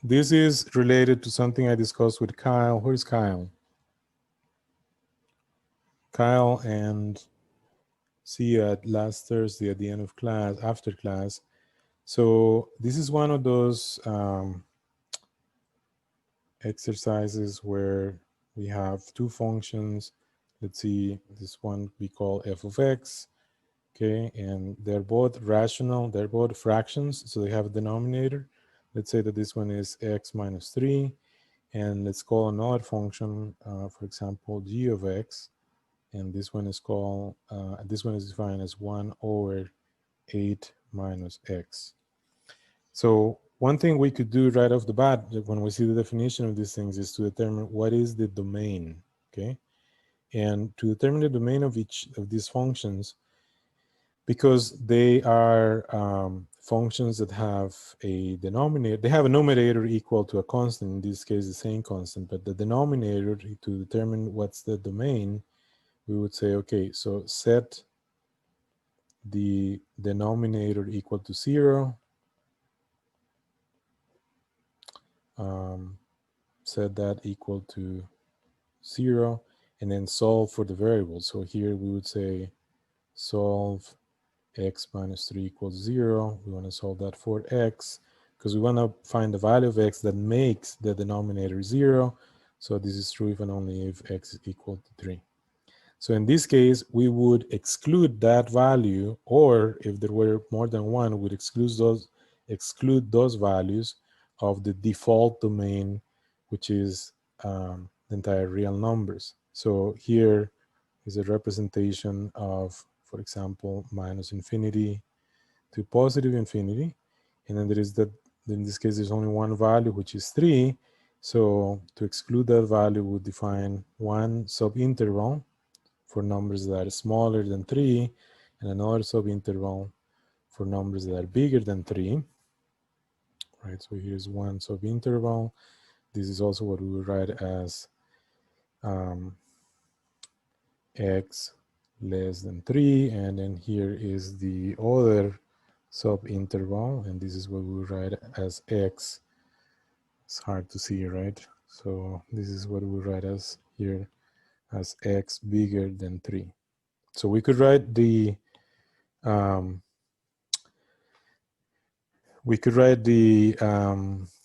this is related to something I discussed with Kyle. Where's Kyle? Kyle and see you at last Thursday at the end of class, after class. So this is one of those exercises where we have two functions. Let's see, this one we call f of x, okay, and they're both rational, they're both fractions, so they have a denominator. Let's say that this one is x minus 3, and let's call another function, for example, g of x, and this one is called, this one is defined as 1 over 8 minus x. So one thing we could do right off the bat when we see the definition of these things is to determine what is the domain, okay? And to determine the domain of each of these functions, because they are functions that have a denominator, they have a numerator equal to a constant, in this case the same constant, but the denominator, to determine what's the domain, we would say, okay, so set the denominator equal to 0, set that equal to 0, and then solve for the variable. So here we would say solve x minus 3 equals 0. We want to solve that for x because we want to find the value of x that makes the denominator 0. So this is true if and only if x is equal to 3. So in this case, we would exclude that value, or if there were more than one, we'd exclude those values of the default domain, which is the entire real numbers. So here is a representation of, for example, minus infinity to positive infinity. And then there is that, in this case, there's only one value, which is 3. So to exclude that value, we define one subinterval for numbers that are smaller than 3, and another subinterval for numbers that are bigger than 3. Right, so here's one subinterval. This is also what we will write as x less than 3, and then here is the other subinterval, and this is what we will write as x. It's hard to see, right? So this is what we write as here as x bigger than 3. So we could write the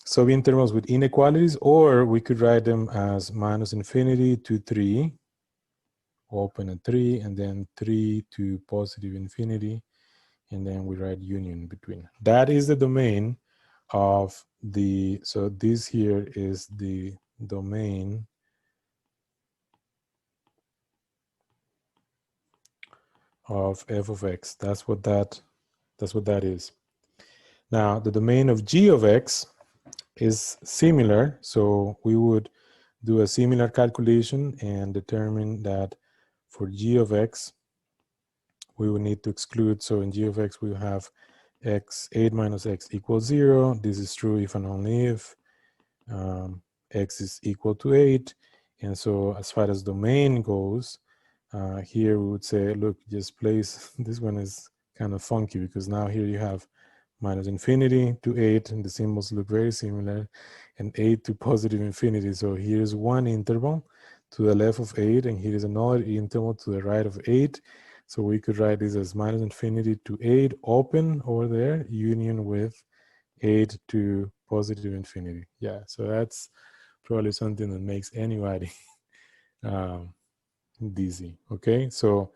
subintervals with inequalities, or we could write them as minus infinity to 3, open at 3, and then 3 to positive infinity, and then we write union between. That is the domain of the, so this here is the domain of f of x. That's what that is. Now the domain of g of x is similar, so we would do a similar calculation and determine that for g of x we will need to exclude. So in g of x we have x 8 minus x equals 0. This is true if and only if x is equal to 8. And so as far as domain goes, here we would say, look, just place, this one is kind of funky because now here you have minus infinity to 8, and the symbols look very similar, and 8 to positive infinity. So here's one interval to the left of 8, and here is another interval to the right of 8. So we could write this as minus infinity to 8 open over there, union with 8 to positive infinity. Yeah, so that's probably something that makes anybody dizzy. Okay, so